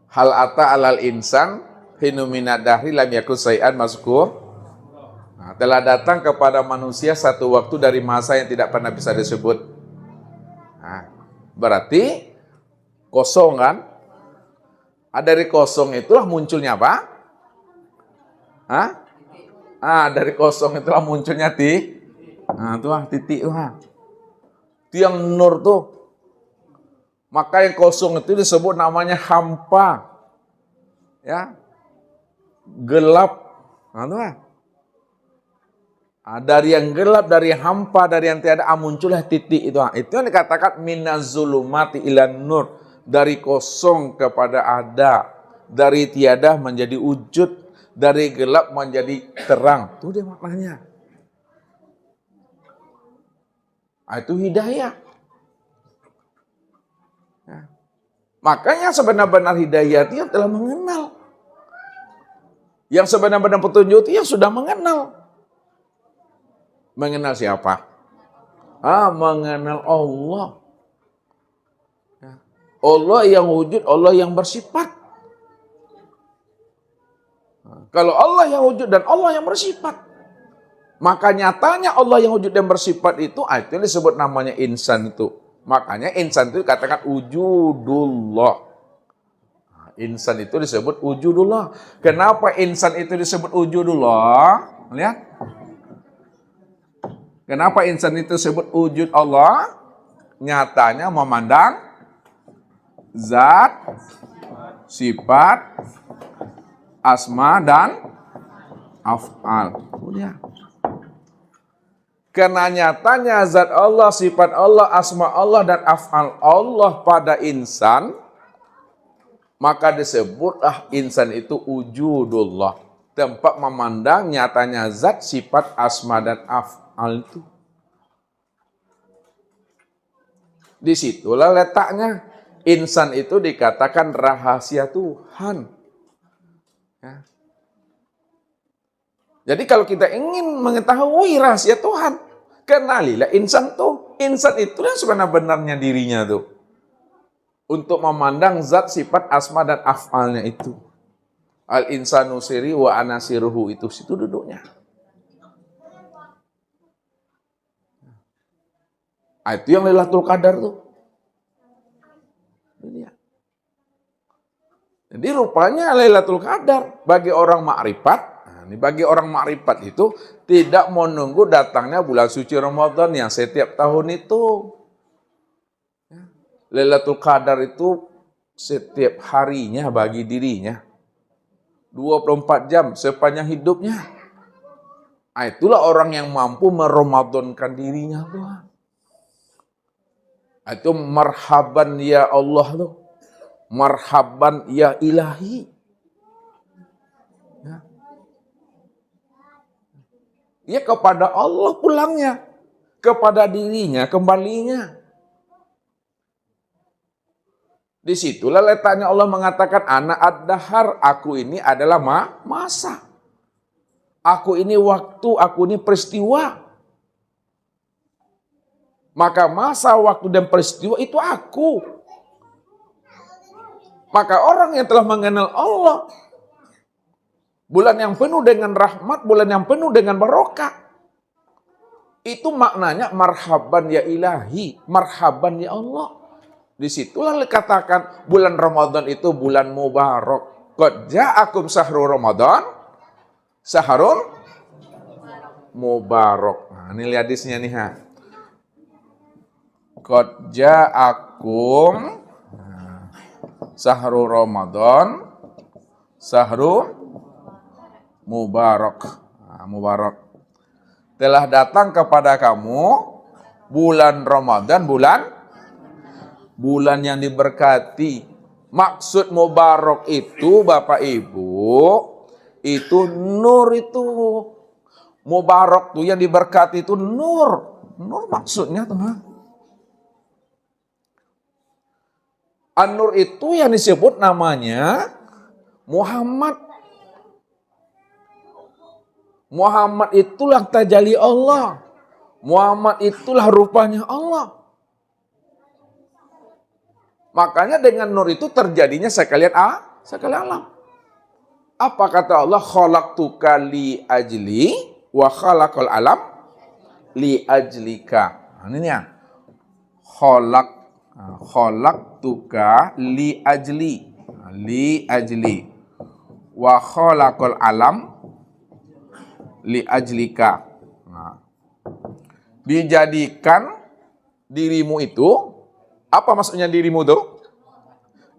Hal ata alal insan hinu minad dahri lam yakun syai'an mazkur. Nah, telah datang kepada manusia satu waktu dari masa yang tidak pernah bisa disebut. Nah, berarti kosong kan? Dari kosong itulah munculnya apa? Hah? Dari kosong itulah munculnya titik tuh. Tiang nur tuh. Maka yang kosong itu disebut namanya hampa. Ya. Gelap. Dari yang gelap, dari yang hampa, dari yang tiada, muncullah titik itu. Itu yang dikatakan minaz-zulumati ilan nur. Dari kosong kepada ada. Dari tiada menjadi wujud. Dari gelap menjadi terang. Itu dia maknanya. Itu hidayah. Ya. Makanya sebenar-benar hidayah itu yang telah mengenal. Yang sebenar-benar petunjuk itu yang sudah mengenal. Mengenal siapa? Mengenal Allah. Ya. Allah yang wujud, Allah yang bersifat. Kalau Allah yang wujud dan Allah yang bersifat, maka nyatanya Allah yang wujud dan bersifat itu yang disebut namanya insan itu. Makanya insan itu dikatakan wujudullah. Insan itu disebut wujudullah. Kenapa insan itu disebut wujudullah? Lihat. Kenapa insan itu disebut wujud Allah? Nyatanya memandang zat, sifat, asma dan af'al. Karena nyatanya zat Allah, sifat Allah, asma Allah dan af'al Allah pada insan, maka disebutlah insan itu wujudullah. Tempat memandang nyatanya zat, sifat, asma dan af'al itu. Disitulah letaknya. Insan itu dikatakan rahasia Tuhan. Ya. Jadi kalau kita ingin mengetahui rahasia Tuhan, kenalilah insan tuh. Insan itulah sebenarnya dirinya tuh. Untuk memandang zat, sifat, asma dan af'alnya itu. Al-insanu siri wa anasiruhu itu situ duduknya. Itu yang Lailatul Qadar tuh. Jadi rupanya Lailatul Qadar bagi orang makrifat. Bagi orang makrifat itu tidak menunggu datangnya bulan suci Ramadan yang setiap tahun itu. Lailatul Qadar itu setiap harinya bagi dirinya. 24 jam sepanjang hidupnya. Itulah orang yang mampu meramadankan dirinya. Itu marhaban ya Allah tuh. Marhaban ya ilahi. Ya kepada Allah pulangnya. Kepada dirinya kembalinya. Disitulah letaknya Allah mengatakan, Ana ad-dahar, aku ini adalah masa. Aku ini waktu, aku ini peristiwa. Maka masa, waktu, dan peristiwa itu aku. Maka orang yang telah mengenal Allah, bulan yang penuh dengan rahmat, bulan yang penuh dengan barokah. Itu maknanya marhaban ya ilahi, marhaban ya Allah. Disitulah dikatakan bulan Ramadan itu bulan mubarak. Qad ja'akum syahrul Ramadan, syahrul mubarak. Nah, ini lihat hadisnya nih. Qad ja'akum syahrul Ramadan, syahrul mubarak. Mubarak. Telah datang kepada kamu bulan Ramadan, bulan yang diberkati. Maksud mubarak itu Bapak Ibu, itu nur itu. Mubarak tuh yang diberkati itu nur. Nur maksudnya tuh. An-Nur itu yang disebut namanya Muhammad. Muhammad itulah tajalli Allah. Muhammad itulah rupanya Allah. Makanya dengan nur itu terjadinya sekalian Segala alam. Apa kata Allah? Khalaqtuka li ajli wa khalaqal alam li ajlika. Nah, ini ya. Khalaqtuka li ajli. Li ajli. Wa khalaqal alam li ajlika. Nah, dijadikan dirimu itu, apa maksudnya dirimu tuh?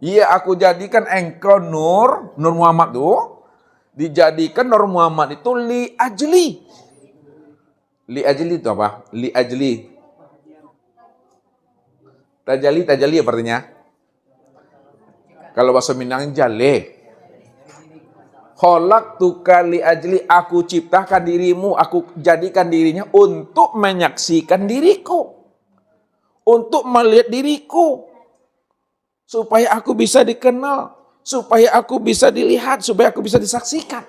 Iya, aku jadikan engkau Nur Muhammad tuh, dijadikan Nur Muhammad itu li ajli. Li ajli itu apa? Li ajli. Tajali apa artinya? Kalau bahasa Minang jale. Khalaqtuka li ajli, aku ciptakan dirimu, aku jadikan dirinya untuk menyaksikan diriku. Untuk melihat diriku. Supaya aku bisa dikenal, supaya aku bisa dilihat, supaya aku bisa disaksikan.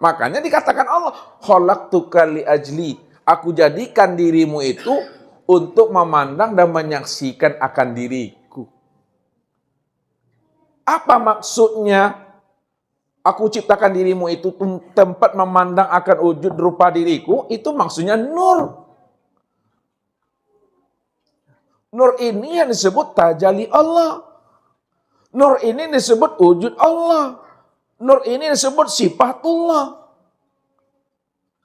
Makanya dikatakan Allah, khalaqtuka li ajli, aku jadikan dirimu itu untuk memandang dan menyaksikan akan diriku. Apa maksudnya? Aku ciptakan dirimu itu tempat memandang akan wujud rupa diriku, itu maksudnya nur. Nur ini yang disebut tajalli Allah. Nur ini disebut wujud Allah. Nur ini disebut sifatullah.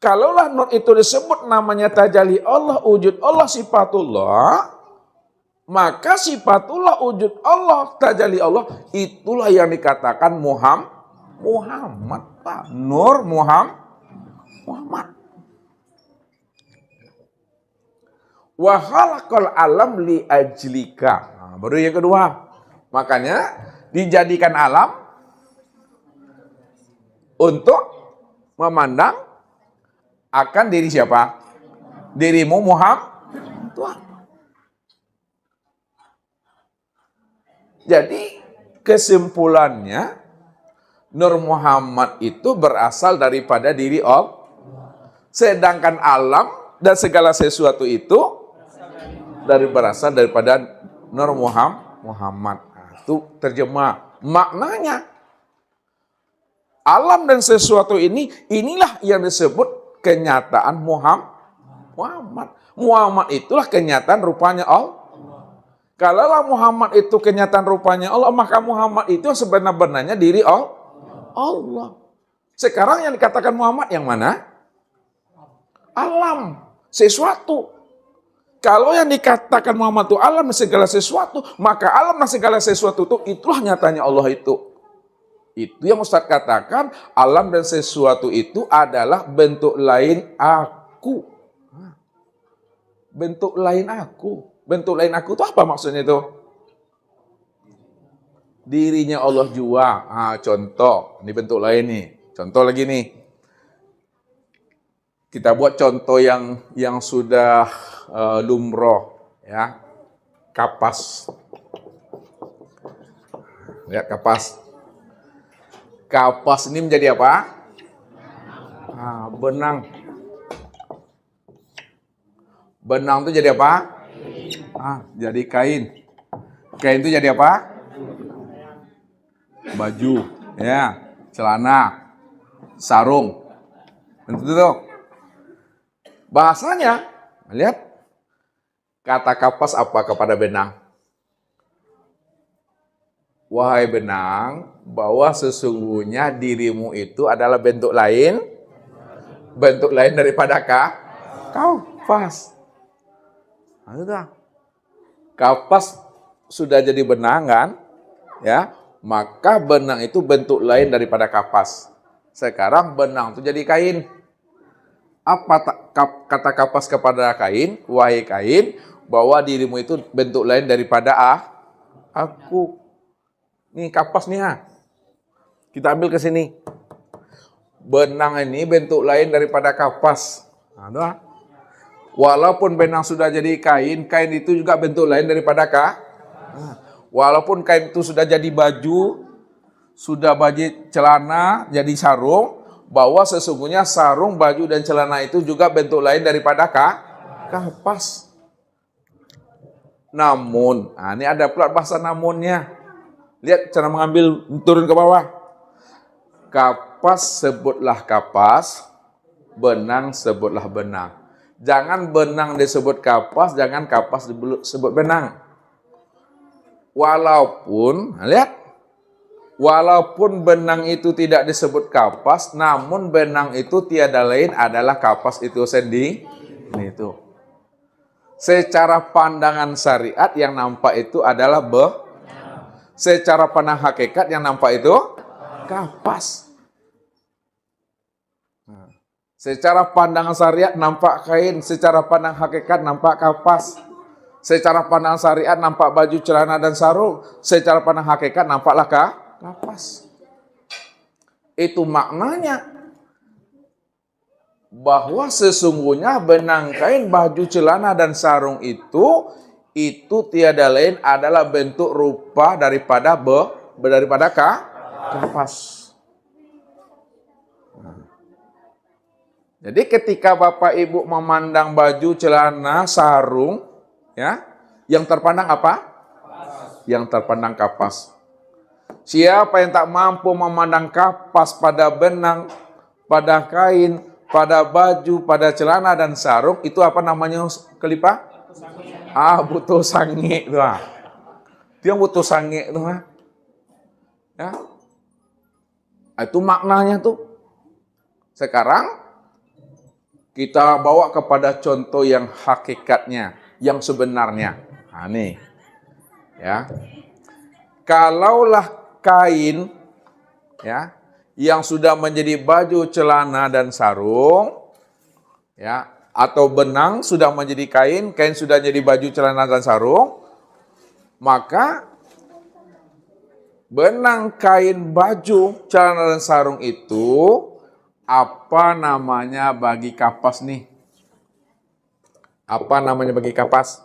Kalaulah nur itu disebut namanya tajalli Allah, wujud Allah, sifatullah, maka sifatullah, wujud Allah, tajalli Allah, itulah yang dikatakan Muhammad, Pak. Nur Muhammad. Wa khalaqal alam li ajlika. Nah, baru yang kedua. Makanya dijadikan alam untuk memandang akan diri siapa? Dirimu Muhammad. Tuhan. Jadi kesimpulannya Nur Muhammad itu berasal daripada diri Allah. Sedangkan alam dan segala sesuatu itu berasal daripada Nur Muhammad. Itu terjemah maknanya. Alam dan sesuatu inilah yang disebut kenyataan Muhammad. Muhammad itulah kenyataan rupanya Allah. Kalaulah Muhammad itu kenyataan rupanya Allah, maka Muhammad itu sebenarnya diri Allah. Sekarang yang dikatakan Muhammad yang mana? Alam, sesuatu. Kalau yang dikatakan Muhammad itu alam dan segala sesuatu, maka alam dan segala sesuatu itu itulah nyatanya Allah itu. Itu yang Ustaz katakan, alam dan sesuatu itu adalah bentuk lain aku. Bentuk lain aku. Bentuk lain aku itu apa maksudnya itu? Dirinya Allah jua. Contoh, ini bentuk lain nih. Contoh lagi nih. Kita buat contoh yang sudah lumroh, ya, kapas. Lihat kapas. Kapas ini menjadi apa? Benang. Benang itu jadi apa? Jadi kain. Kain itu jadi apa? Baju, ya, celana, sarung. Itu. Bahasanya, lihat. Kata kapas apa kepada benang? Wahai benang, bahwa sesungguhnya dirimu itu adalah bentuk lain daripada kapas. Kapas sudah jadi benang kan? Ya, maka benang itu bentuk lain daripada kapas. Sekarang benang itu jadi kain. Apa kata kapas kepada kain? Wahai kain, bahwa dirimu itu bentuk lain daripada aku. Nih kapas nih Kita ambil ke sini. Benang ini bentuk lain daripada kapas. Walaupun benang sudah jadi kain itu juga bentuk lain daripada walaupun kain itu sudah jadi baju, sudah baju celana, jadi sarung, bahwa sesungguhnya sarung, baju, dan celana itu juga bentuk lain daripada kapas. Namun, ini ada pula bahasa namunnya. Lihat cara mengambil, turun ke bawah. Kapas sebutlah kapas, benang sebutlah benang. Jangan benang disebut kapas, jangan kapas disebut benang. Walaupun, lihat, walaupun benang itu tidak disebut kapas, namun benang itu tiada lain adalah kapas itu sendiri. Ini itu. Secara pandangan syariat yang nampak itu adalah secara pandang hakikat yang nampak itu kapas. Secara pandangan syariat nampak kain, secara pandang hakikat nampak kapas. Secara pandang syariat nampak baju, celana dan sarung, secara pandang hakikat nampaklah kapas. Itu maknanya bahwa sesungguhnya benang kain, baju, celana dan sarung itu tiada lain adalah bentuk rupa daripada kapas. Jadi ketika Bapak Ibu memandang baju, celana, sarung, ya, yang terpandang apa? Yang terpandang kapas. Siapa yang tak mampu memandang kapas pada benang, pada kain, pada baju, pada celana dan sarung, itu apa namanya, Kelipa? Butuh sange tuh. Dia butuh sange tuh. Ya. Itu maknanya tuh. Sekarang kita bawa kepada contoh yang hakikatnya, yang sebenarnya. Nah, nih. Ya. Kalaulah kain, ya, yang sudah menjadi baju, celana dan sarung, ya, atau benang sudah menjadi kain, kain sudah jadi baju, celana dan sarung, maka benang, kain, baju, celana dan sarung itu apa namanya bagi kapas nih? Apa namanya bagi kapas?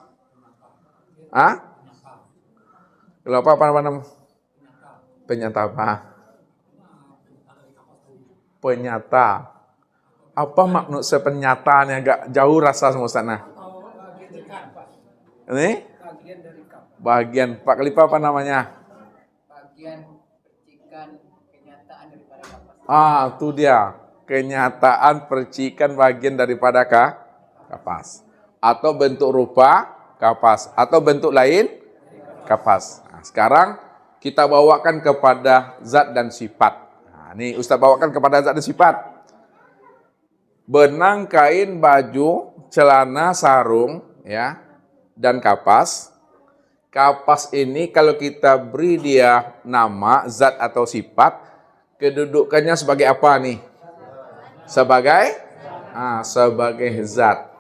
Kalau apa namanya? Penyata apa? Penyata. Apa maksud sepenyataannya? Agak jauh rasa semua sana. Ini? Bagian Pak Kelipa apa namanya? Bagian percikan kenyataan daripada kapas. Itu dia. Kenyataan percikan bagian daripada kapas. Atau bentuk rupa kapas. Atau bentuk lain kapas. Nah, sekarang kita bawakan kepada zat dan sifat. Nah, ini Ustaz bawakan kepada zat dan sifat. Benang, kain, baju, celana, sarung, ya, dan kapas. Kapas ini kalau kita beri dia nama, zat atau sifat, kedudukannya sebagai apa nih? Sebagai zat.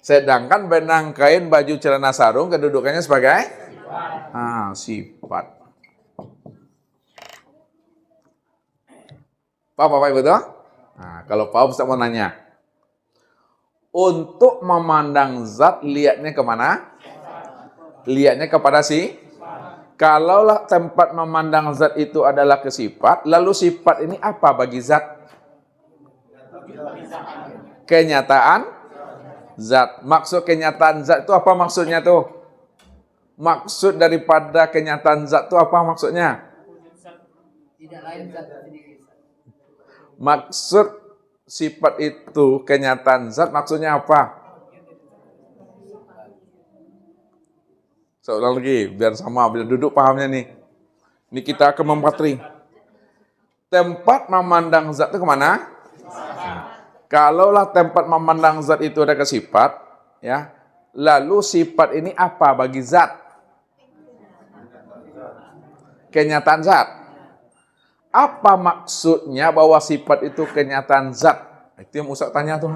Sedangkan benang, kain, baju, celana, sarung kedudukannya sebagai sifat. Paham Bapak Ibu tuh? Nah, kalau paham Ustaz mau nanya. Untuk memandang zat lihatnya kemana? Lihatnya kepada kalaulah tempat memandang zat itu adalah ke sifat, lalu sifat ini apa bagi zat? Kenyataan zat. Maksud kenyataan zat itu apa maksudnya tuh? Maksud daripada kenyataan zat itu apa maksudnya? Tidak lain zat sendiri. Maksud sifat itu kenyataan zat maksudnya apa? Seulang lagi, biar sama, biar duduk pahamnya nih. Ini kita akan mempatri. Tempat memandang zat itu kemana? Kalaulah tempat memandang zat itu ada ke sifat, ya, lalu sifat ini apa bagi zat? Kenyataan zat. Apa maksudnya bahwa sifat itu kenyataan zat? Itu yang Ustaz tanya tuh.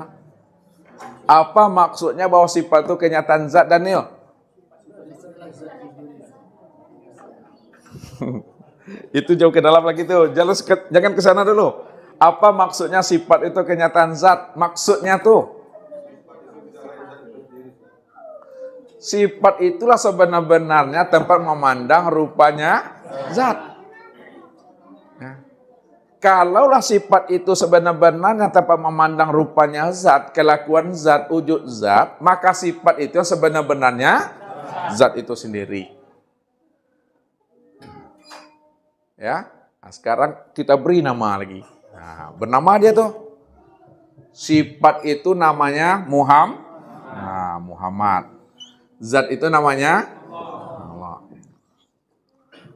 Apa maksudnya bahwa sifat itu kenyataan zat, Daniel? Itu jauh ke dalam lagi tuh. Jangan ke sana dulu. Apa maksudnya sifat itu kenyataan zat? Maksudnya tuh sifat itulah sebenar-benarnya tempat memandang rupanya zat. Ya. Kalaulah sifat itu sebenar-benarnya tempat memandang rupanya zat, kelakuan zat, wujud zat, maka sifat itu sebenar-benarnya zat itu sendiri. Ya, nah, sekarang kita beri nama lagi. Nah, bernama dia tuh. Sifat itu namanya Muhammad. Zat itu namanya Allah.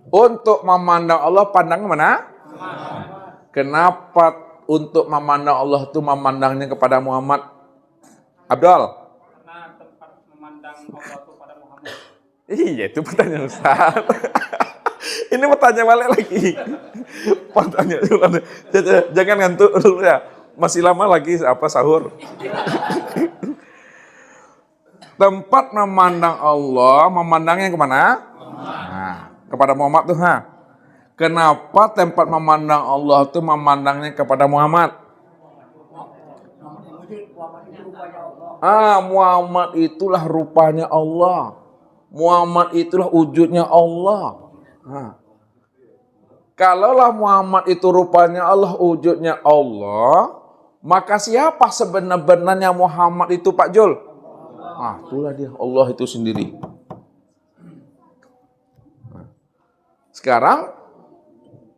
Untuk memandang Allah pandang mana? Kenapa untuk memandang Allah itu memandangnya kepada Muhammad? Abdul? Karena tempat memandang Allah itu pada Muhammad. Iya, itu pertanyaan Ustaz. Ini pertanyaan balik lagi. Pertanyaan. Jangan ngantuk dulu ya. Masih lama lagi sahur. Tempat memandang Allah, memandangnya kemana? Nah, kepada Muhammad tuh, Kenapa tempat memandang Allah itu memandangnya kepada Muhammad? Muhammad itulah rupanya Allah. Muhammad itulah wujudnya Allah. Kalaulah Muhammad itu rupanya Allah, wujudnya Allah, maka siapa sebenarnya Muhammad itu, Pak Jul? Itulah dia, Allah itu sendiri. Sekarang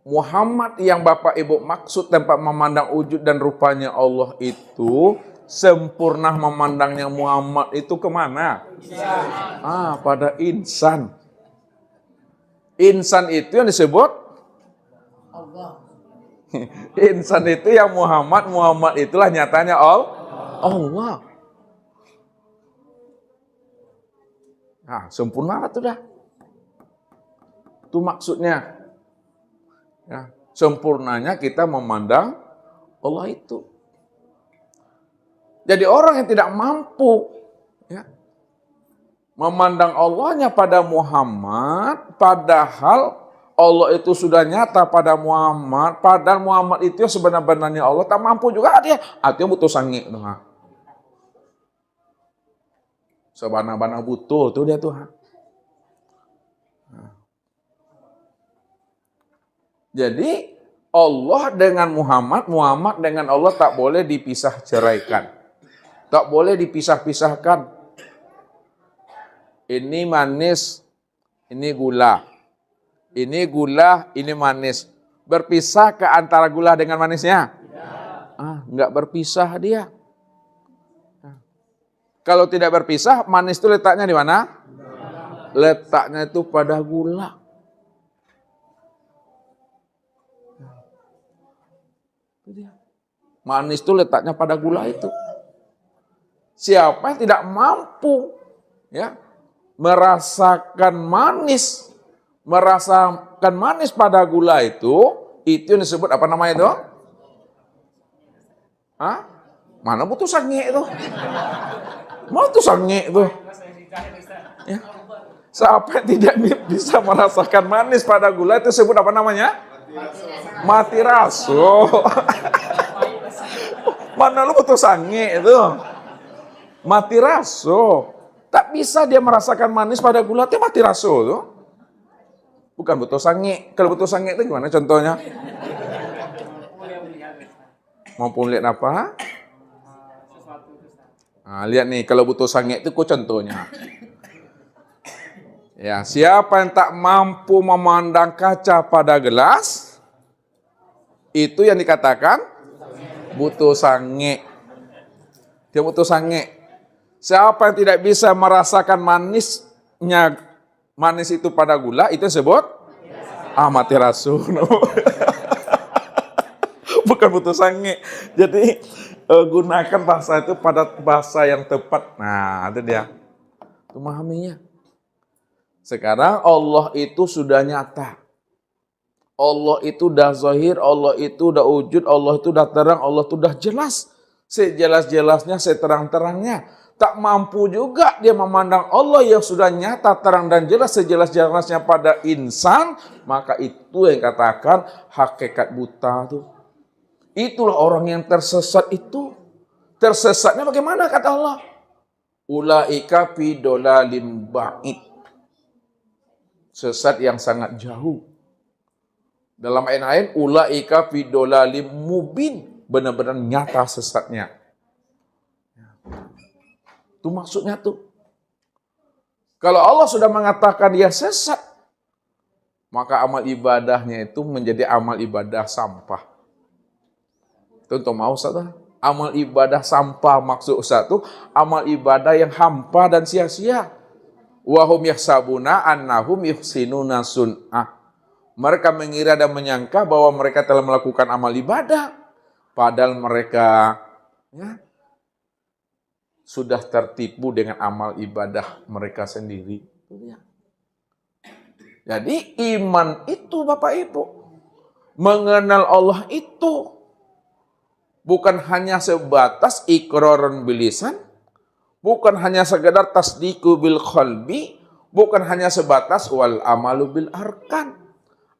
Muhammad yang Bapak Ibu maksud tempat memandang wujud dan rupanya Allah itu, sempurna memandangnya Muhammad itu kemana? Pada insan. Insan itu yang disebut Allah. Insan itu yang Muhammad, Muhammad itulah nyatanya Allah. Sempurna itu dah. Itu maksudnya. Ya, sempurnanya kita memandang Allah itu. Jadi orang yang tidak mampu memandang Allahnya pada Muhammad, padahal Allah itu sudah nyata pada Muhammad, padahal Muhammad itu sebenarnya Allah, tak mampu juga dia. Artinya butuh sangi. Sebana-bana butuh tuh dia tuh. Jadi Allah dengan Muhammad, Muhammad dengan Allah tak boleh dipisah ceraikan. Tak boleh dipisah-pisahkan. Ini manis, ini gula. Ini gula, ini manis. Berpisah ke antara gula dengan manisnya? Enggak berpisah dia. Kalau tidak berpisah, manis itu letaknya di mana? Letaknya itu pada gula. Manis itu letaknya pada gula itu. Siapa yang tidak mampu merasakan manis pada gula itu yang disebut apa namanya itu? Mana butuh sange itu? Mau tuh sange itu? Siapa yang tidak bisa merasakan manis pada gula itu disebut apa namanya? Mati rasa. Mana lu butuh sange itu? Mati rasa. Tak bisa dia merasakan manis pada gula, itu mati rasa tuh. Bukan butuh sange. Kalau butuh sange itu gimana contohnya? Mampu lihat apa? Lihat nih, kalau butuh sange itu contohnya. Ya, siapa yang tak mampu memandang kaca pada gelas, itu yang dikatakan butuh sange. Dia butuh sange. Siapa yang tidak bisa merasakan manis itu pada gula, itu disebut mati rasa. Bukan butuh sange. Jadi gunakan bahasa itu pada bahasa yang tepat. Nah, itu dia. Memahaminya. Sekarang Allah itu sudah nyata. Allah itu dah zahir, Allah itu dah wujud, Allah itu dah terang, Allah itu dah jelas. Sejelas-jelasnya, seterang-terangnya. Tak mampu juga dia memandang Allah yang sudah nyata, terang dan jelas, sejelas-jelasnya pada insan. Maka itu yang katakan hakikat buta itu. Itulah orang yang tersesat itu. Tersesatnya bagaimana kata Allah? Ulaika fi dolalim ba'id. Sesat yang sangat jauh. Dalam ayat lain, ulaika fi dolalim mubin. Benar-benar nyata sesatnya. Itu maksudnya tuh. Kalau Allah sudah mengatakan dia sesat, maka amal ibadahnya itu menjadi amal ibadah sampah. Tentu mau Ustaz, amal ibadah sampah maksud Ustaz itu amal ibadah yang hampa dan sia-sia. Wahum yahsabuna annahum yuhsinuna sun'ah. Mereka mengira dan menyangka bahwa mereka telah melakukan amal ibadah, padahal mereka sudah tertipu dengan amal ibadah mereka sendiri. Jadi iman itu Bapak Ibu, mengenal Allah itu bukan hanya sebatas iqrarun bil lisan, bukan hanya sekedar tasdiqu bil qalbi, bukan hanya sebatas wal amalu bil arkan.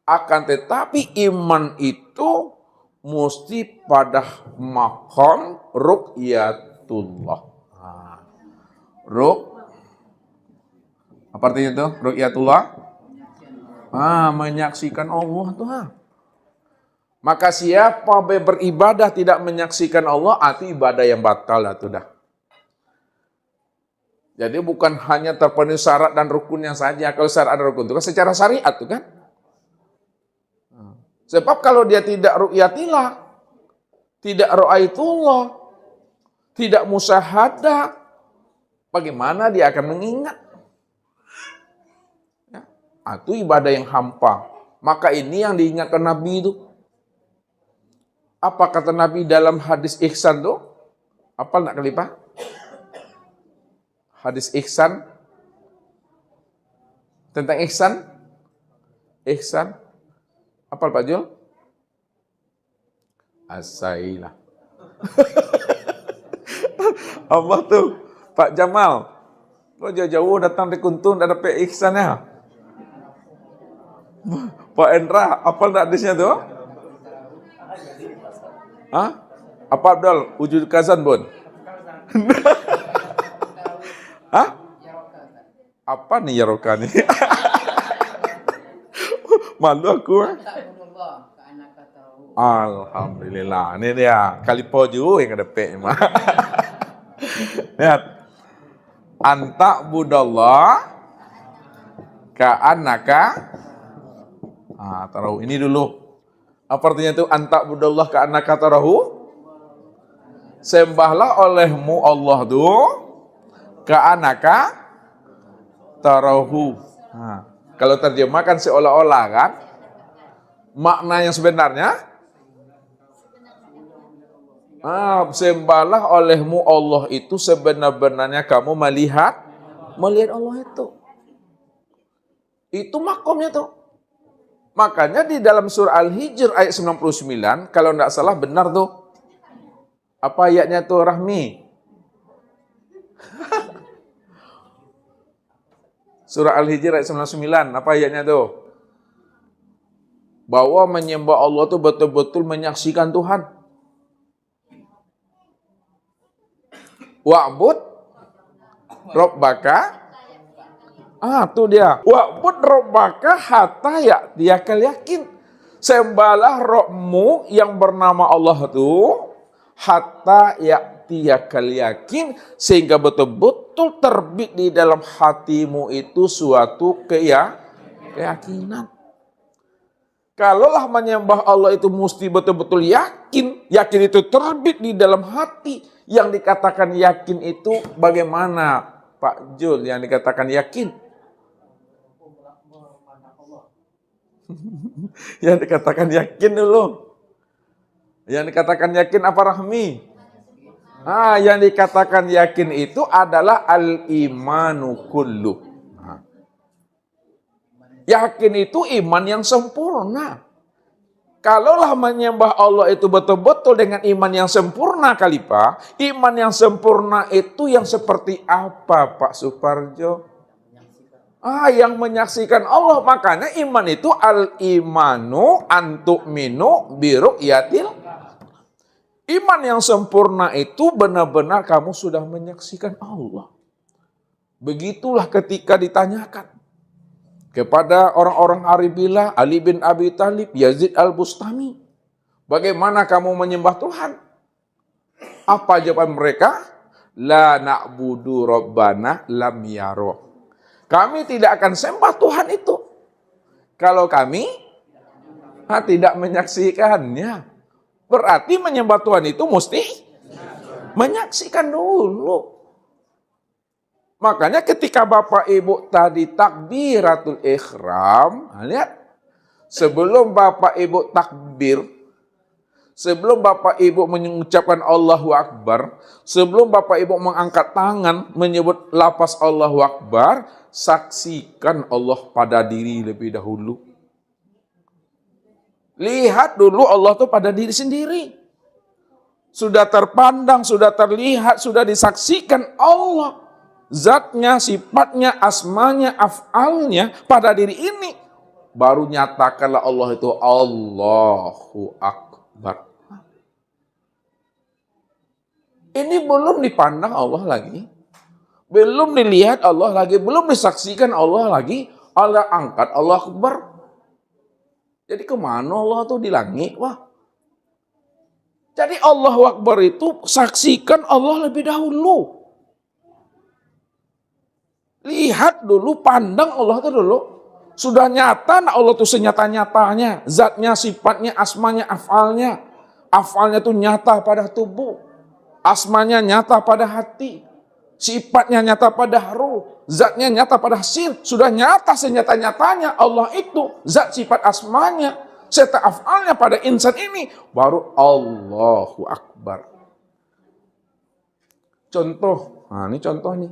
Akan tetapi iman itu mesti pada maqam ru'yatullah. Apa artinya itu? Ru'yatullah? Menyaksikan Allah tuh. Maka siapa beribadah tidak menyaksikan Allah, itu ibadah yang batal itu dah. Jadi bukan hanya terpenuhi syarat dan rukunnya saja. Kalau syarat dan rukun itu kan secara syariat tuh kan. Sebab kalau dia tidak ru'yatillah, tidak ru'aitullah, tidak musyahadah, bagaimana dia akan mengingat? Itu ibadah yang hampa. Maka ini yang diingatkan Nabi itu. Apa kata Nabi dalam hadis ihsan itu? Apa nak kelipah? Hadis ihsan. Tentang ihsan. Ihsan. Apa Pak Jul? Asailah. Apa tuh? Pak Jamal. Kok jauh-jauh datang di Kuntun ada Pak Ihsan ya? Pak Endra, apa hadisnya tuh? Apa Abdul? Wujud kazan bun? Apa nih yarokani? Malu aku. Alhamdulillah. Ini dia. Kali poju yang ada P. Lihat. Anta budallah ka'annaka. Tarahu. Ini dulu. Apa artinya itu? Anta budallah ka'annaka tarahu. Sembahlah olehmu Allah tu ka'annaka tarahu. Kalau terjemahkan seolah-olah kan, makna yang sebenarnya, sembahlah olehmu Allah itu sebenar-benarnya kamu melihat Allah itu. Itu makomnya tuh. Makanya di dalam surah Al-Hijr ayat 99, kalau tidak salah benar tuh. Apa ayatnya tuh Rahmi? Surah Al-Hijr ayat 99, apa ayatnya tuh? Bahwa menyembah Allah itu betul-betul menyaksikan Tuhan. Wa'bud Rabbaka. Tuh dia. Wa'bud Rabbaka hatta ya'tiyakal yakin. Sembahlah Rabbmu yang bernama Allah itu hatta ya'tiyakal yakin, sehingga betul-betul terbit di dalam hatimu itu suatu keyakinan. Kalaulah menyembah Allah itu mesti betul-betul yakin itu terbit di dalam hati. Yang dikatakan yakin itu bagaimana Pak Jul yang dikatakan yakin? Yang dikatakan yakin dulu. Yang dikatakan yakin apa Rahmi? Yang dikatakan yakin itu adalah al-imanu kullu. Yakin itu iman yang sempurna. Kalaulah menyembah Allah itu betul-betul dengan iman yang sempurna kali Pak. Iman yang sempurna itu yang seperti apa Pak Suparjo? Yang menyaksikan Allah. Makanya iman itu al-imanu antu'minu biru'yatil. Iman yang sempurna itu benar-benar kamu sudah menyaksikan Allah. Begitulah ketika ditanyakan kepada orang-orang Aribillah, Ali bin Abi Thalib, Yazid al-Bustami, bagaimana kamu menyembah Tuhan? Apa jawaban mereka? La na'budu rabbana lam yaro. Kami tidak akan sembah Tuhan itu Kalau kami tidak menyaksikannya. Berarti menyembah Tuhan itu mesti menyaksikan dulu. Makanya ketika Bapak Ibu tadi takbiratul ihram, lihat, sebelum Bapak Ibu takbir, sebelum Bapak Ibu mengucapkan Allahu Akbar, sebelum Bapak Ibu mengangkat tangan menyebut lafaz Allahu Akbar, saksikan Allah pada diri lebih dahulu. Lihat dulu Allah itu pada diri sendiri. Sudah terpandang, sudah terlihat, sudah disaksikan Allah. Zatnya, sifatnya, asmanya, af'alnya pada diri ini. Baru nyatakanlah Allah itu Allahu Akbar. Ini belum dipandang Allah lagi. Belum dilihat Allah lagi. Belum disaksikan Allah lagi. Allah angkat Allah Akbar. Jadi kemana Allah tuh di langit? Wah. Jadi Allahu Akbar itu saksikan Allah lebih dahulu. Lihat dulu, pandang Allah itu dulu. Sudah nyata Allah itu senyata-nyatanya. Zatnya, sifatnya, asmanya, af'alnya. Af'alnya itu nyata pada tubuh. Asmanya nyata pada hati. Sifatnya nyata pada ruh. Zatnya nyata pada hasil. Sudah nyata senyata-nyatanya Allah itu. Zat, sifat, asmanya. Serta af'alnya pada insan ini. Baru Allahu Akbar. Contoh. Nah ini contoh nih.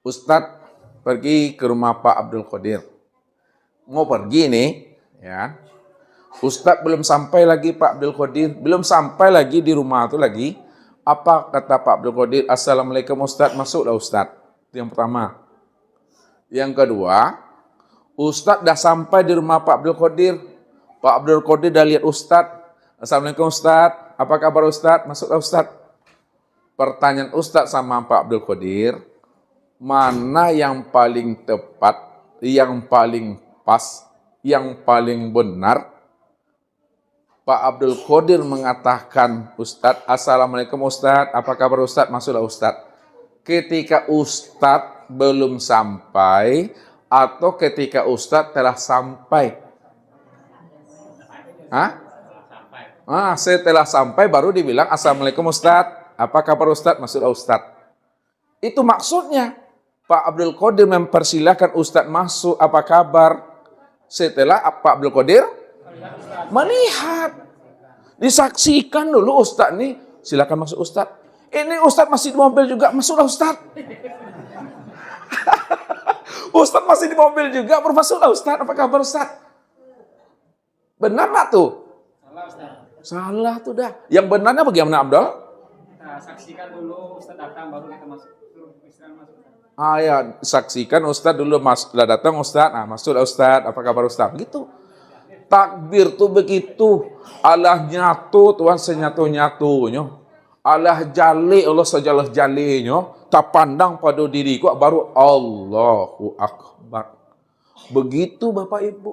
Ustadz pergi ke rumah Pak Abdul Qadir. Mau pergi nih, ya. Ustadz belum sampai lagi Pak Abdul Qadir, belum sampai lagi di rumah itu lagi. Apa kata Pak Abdul Qadir? Assalamualaikum Ustadz, masuklah Ustadz. Itu yang pertama. Yang kedua, Ustadz dah sampai di rumah Pak Abdul Qadir. Pak Abdul Qadir dah lihat Ustadz. Assalamualaikum Ustadz, apa kabar Ustadz? Masuklah Ustadz. Pertanyaan Ustadz sama Pak Abdul Qadir, mana yang paling tepat, yang paling pas, yang paling benar? Pak Abdul Qadir mengatakan, Ustadz, Assalamualaikum Ustadz, apa kabar Ustadz? Masuklah Ustadz. Ketika Ustadz belum sampai, atau ketika Ustadz telah sampai? Setelah sampai baru dibilang, Assalamualaikum Ustadz, apa kabar Ustadz? Masuklah Ustadz. Itu maksudnya. Pak Abdul Qadir mempersilahkan Ustadz masuk, apa kabar? Setelah Pak Abdul Qadir melihat. Disaksikan dulu Ustadz nih, silakan masuk Ustadz. Ini Ustadz masih di mobil juga, masuklah Ustadz. Ustadz masih di mobil juga, masuklah Ustadz, apa kabar Ustadz? Benar nggak tuh? Salah Ustaz. Salah tuh dah. Yang benarnya bagaimana Abdul? Kita saksikan dulu Ustaz datang baru kita masuk. Masuk. Ya, saksikan Ustadz dulu, sudah datang Ustadz, masuklah Ustadz, apa kabar Ustadz? Gitu. Takbir tuh begitu. Allah nyatu, Tuhan senyatu-nyatunya. Allah jali, Allah sejalah jalinya. Tak pandang pada diriku, baru Allahu Akbar. Begitu Bapak Ibu.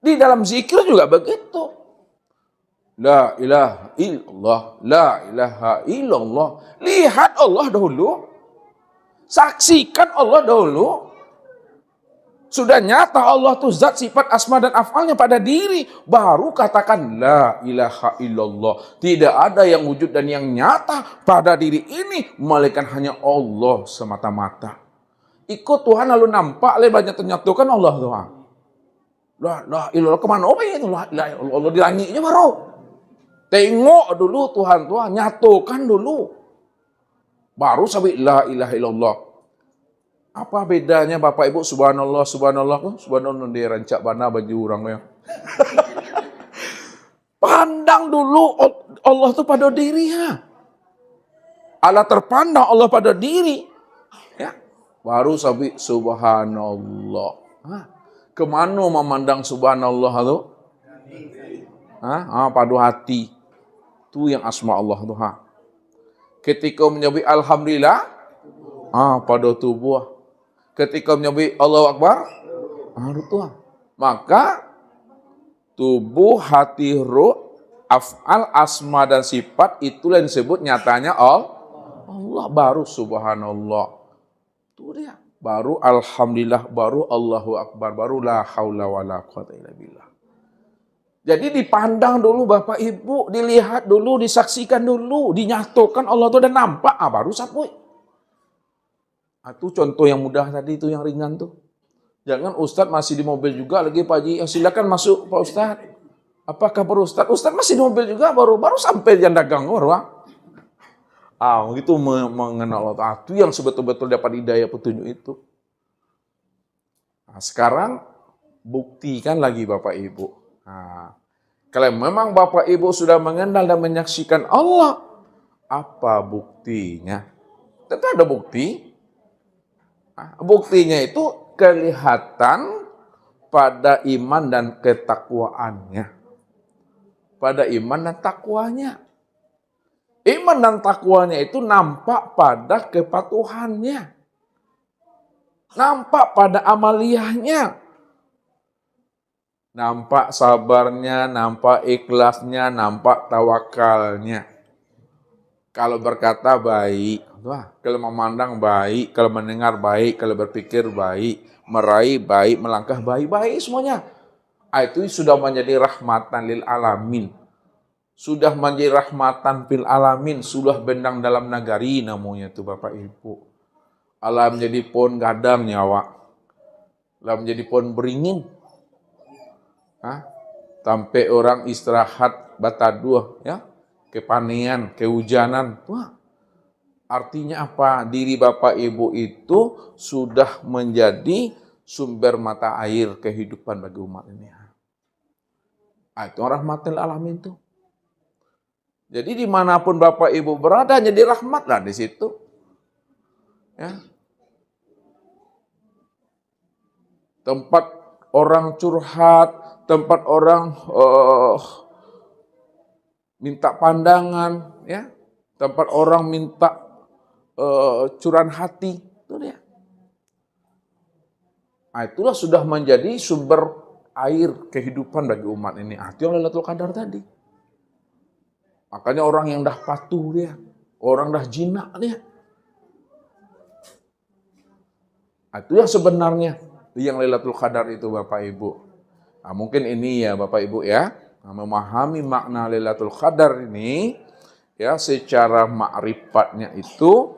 Di dalam zikir juga begitu. La ilaha illallah, la ilaha illallah. Lihat Allah dahulu. Saksikan Allah dahulu. Sudah nyata Allah itu zat, sifat, asma dan af'alnya pada diri. Baru katakan la ilaha illallah. Tidak ada yang wujud dan yang nyata pada diri ini, melainkan hanya Allah semata-mata. Ikut Tuhan lalu nampak lebarnya ternyatukan Allah Tuhan. La ilallah, kemana itu? Allah di langitnya baru. Tengok dulu Tuhan, nyatukan dulu. Baru sampai la ilaha illallah. Apa bedanya Bapak Ibu? Subhanallah, subhanallah. Subhanallah dia rancak bana baju orangnya. Pandang dulu Allah itu pada dirinya. Allah terpandang Allah pada diri. Ya. Baru sampai subhanallah. Kemana memandang subhanallah itu? Pada hati. Itu yang asma Allah itu. Ketika menyebut alhamdulillah, pada tubuh. Ketika menyebut Allahu Akbar, Tuhan. Maka tubuh, hati, ruh, af'al, asma dan sifat itulah yang disebut nyatanya Allah. Baru subhanallah. Itu dia. baru alhamdulillah, baru Allahu Akbar, baru la haula wala quwata illa billah. Jadi dipandang dulu Bapak Ibu, dilihat dulu, disaksikan dulu, dinyatakan Allah itu udah nampak, baru sapui. Itu contoh yang mudah tadi, itu yang ringan tuh. Jangan Ustadz masih di mobil juga lagi Pak Haji, silakan masuk Pak Ustadz. Apa kabar Ustadz? Ustadz masih di mobil juga, baru sampai yang dagang baru. Itu mengenal Allah. Itu yang sebetul-betul dapat hidayah petunjuk itu. Nah, sekarang buktikan lagi Bapak Ibu. Nah, kalau memang Bapak Ibu sudah mengenal dan menyaksikan Allah, apa buktinya? Tentu ada bukti. Nah, buktinya itu kelihatan pada iman dan ketakwaannya. Pada iman dan takwanya. Iman dan takwanya itu nampak pada kepatuhannya. Nampak pada amaliyahnya. Nampak sabarnya, nampak ikhlasnya, nampak tawakalnya. Kalau berkata baik, kalau memandang baik, kalau mendengar baik, kalau berpikir baik, meraih baik, melangkah baik semuanya. Itu sudah menjadi rahmatan lil alamin. Sudah menjadi rahmatan fil alamin, sudah bendang dalam nagari namanya itu Bapak Ibu. Alam jadi pohon gadang nyawa. Alam jadi pohon beringin. Sampai orang istirahat bataduh, ya, kepanean, kehujanan. Artinya apa? Diri Bapak Ibu itu sudah menjadi sumber mata air kehidupan bagi umat ini. Itu rahmatil alamin tuh. Jadi dimanapun Bapak Ibu berada, jadi rahmat lah di situ. Ya. Tempat orang curhat, tempat orang minta pandangan, ya, tempat orang minta curahan hati, itu dia. Itulah sudah menjadi sumber air kehidupan bagi umat ini. Itu yang Lailatul Qadar tadi. Makanya orang yang dah patuh dia, orang dah jinak dia. Itu yang sebenarnya yang Lailatul Qadar itu Bapak Ibu. Mungkin ini ya Bapak Ibu ya, memahami makna Lailatul Qadar ini ya secara ma'rifatnya itu,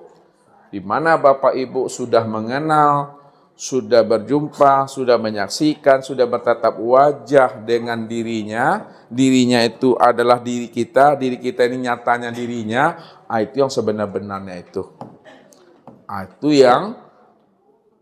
di mana Bapak Ibu sudah mengenal, sudah berjumpa, sudah menyaksikan, sudah bertatap wajah dengan dirinya. Dirinya itu adalah diri kita ini nyatanya dirinya. Itu yang sebenar-benarnya itu. Itu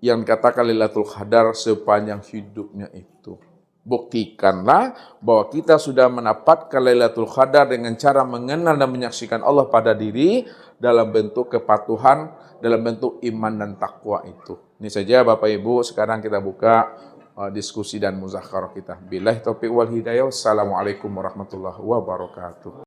yang katakan Lailatul Qadar sepanjang hidupnya itu. Buktikanlah bahwa kita sudah mendapatkan Lailatul Qadar dengan cara mengenal dan menyaksikan Allah pada diri dalam bentuk kepatuhan, dalam bentuk iman dan takwa itu. Ini saja Bapak Ibu, sekarang kita buka diskusi dan muzakarah kita. Billahi taufiq wal hidayah. Wassalamualaikum warahmatullahi wabarakatuh.